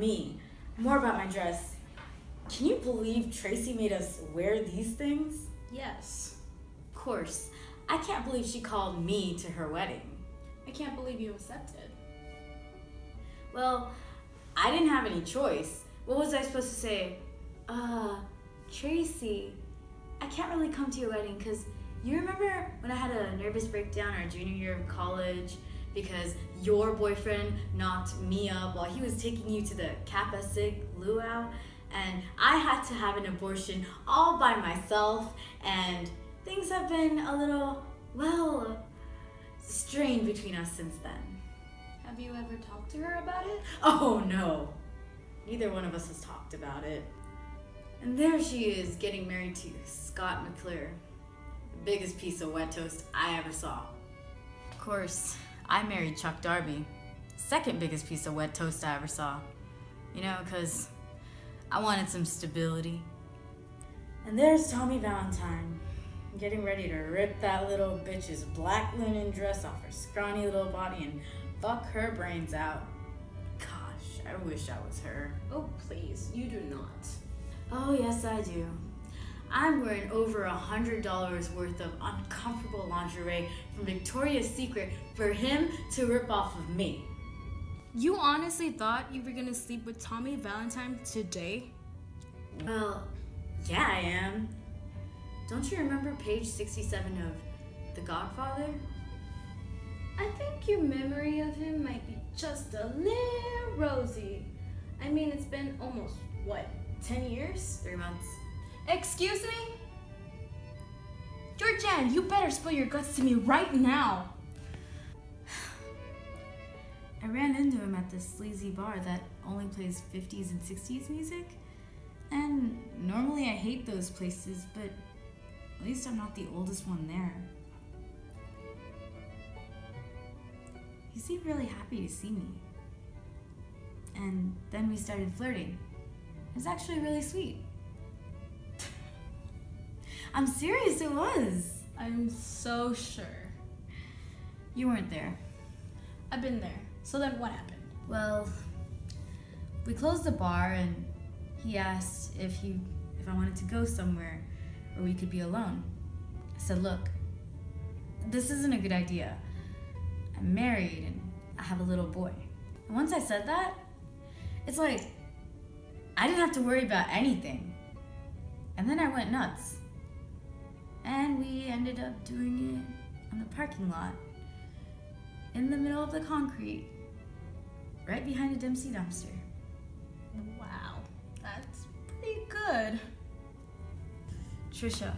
me, more about my dress. Can you believe Tracy made us wear these things? Yes. Of course. I can't believe she called me to her wedding. I can't believe you accepted. Well, I didn't have any choice. What was I supposed to say? Tracy, I can't really come to your wedding because you remember when I had a nervous breakdown our junior year of college because your boyfriend knocked me up while he was taking you to the Kappa Sig luau, and I had to have an abortion all by myself, and things have been a little, well, strained between us since then. Have you ever talked to her about it? Oh no, neither one of us has talked about it. And there she is getting married to Scott McClure, the biggest piece of wet toast I ever saw. Of course, I married Chuck Darby, second biggest piece of wet toast I ever saw. You know, because I wanted some stability. And there's Tommy Valentine, getting ready to rip that little bitch's black linen dress off her scrawny little body and fuck her brains out. Gosh, I wish I was her. Oh, please, you do not. Oh, yes, I do. I'm wearing over $100 worth of uncomfortable lingerie from Victoria's Secret for him to rip off of me. You honestly thought you were gonna sleep with Tommy Valentine today? Well, yeah, I am. Don't you remember page 67 of The Godfather? I think your memory of him might be just a little rosy. I mean, it's been almost, 10 years? 3 months. Excuse me? Georgianne, you better spill your guts to me right now. I ran into him at this sleazy bar that only plays 50s and 60s music. And normally I hate those places, but at least I'm not the oldest one there. He seemed really happy to see me. And then we started flirting. It was actually really sweet. I'm serious, it was. I'm so sure. You weren't there. I've been there. So then what happened? Well, we closed the bar and he asked if I wanted to go somewhere where we could be alone. I said, look, this isn't a good idea. I'm married and I have a little boy. And once I said that, it's like I didn't have to worry about anything. And then I went nuts. And we ended up doing it on the parking lot, in the middle of the concrete, right behind a Dempsey dumpster. Wow, that's pretty good. Trisha,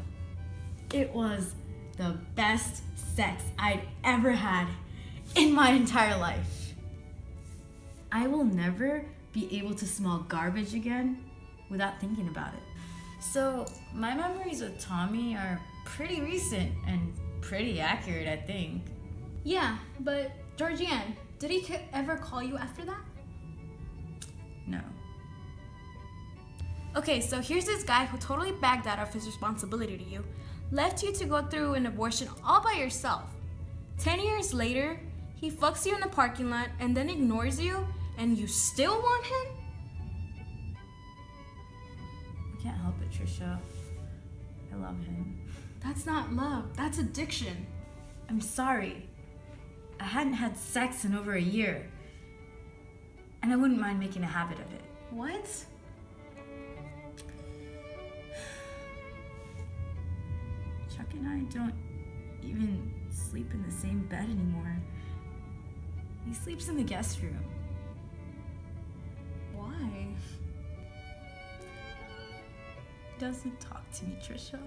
it was the best sex I'd ever had in my entire life. I will never be able to smell garbage again without thinking about it. So my memories with Tommy are pretty recent and pretty accurate, I think. Yeah, but Georgianne, did he ever call you after that? No. Okay, so here's this guy who totally bagged out of his responsibility to you, left you to go through an abortion all by yourself. 10 years later, he fucks you in the parking lot and then ignores you, and you still want him? I can't help it, Trisha. I love him. That's not love, that's addiction. I'm sorry. I hadn't had sex in over a year. And I wouldn't mind making a habit of it. What? Chuck and I don't even sleep in the same bed anymore. He sleeps in the guest room. Why? He doesn't talk to me, Trisha.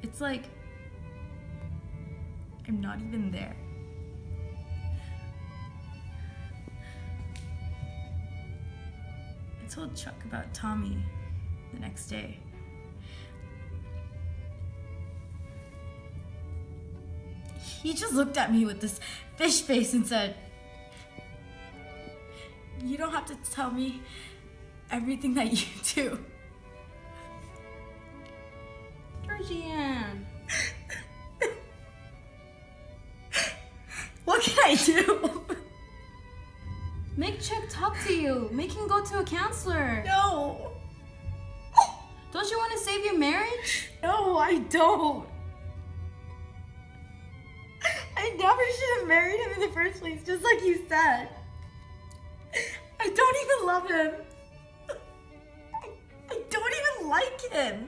It's like I'm not even there. I told Chuck about Tommy the next day. He just looked at me with this fish face and said, "You don't have to tell me everything that you do." Georgianne. What can I do? Make Chuck talk to you. Make him go to a counselor. No. Don't you want to save your marriage? No, I don't. I never should have married him in the first place, just like you said. I don't even love him. I don't even like him.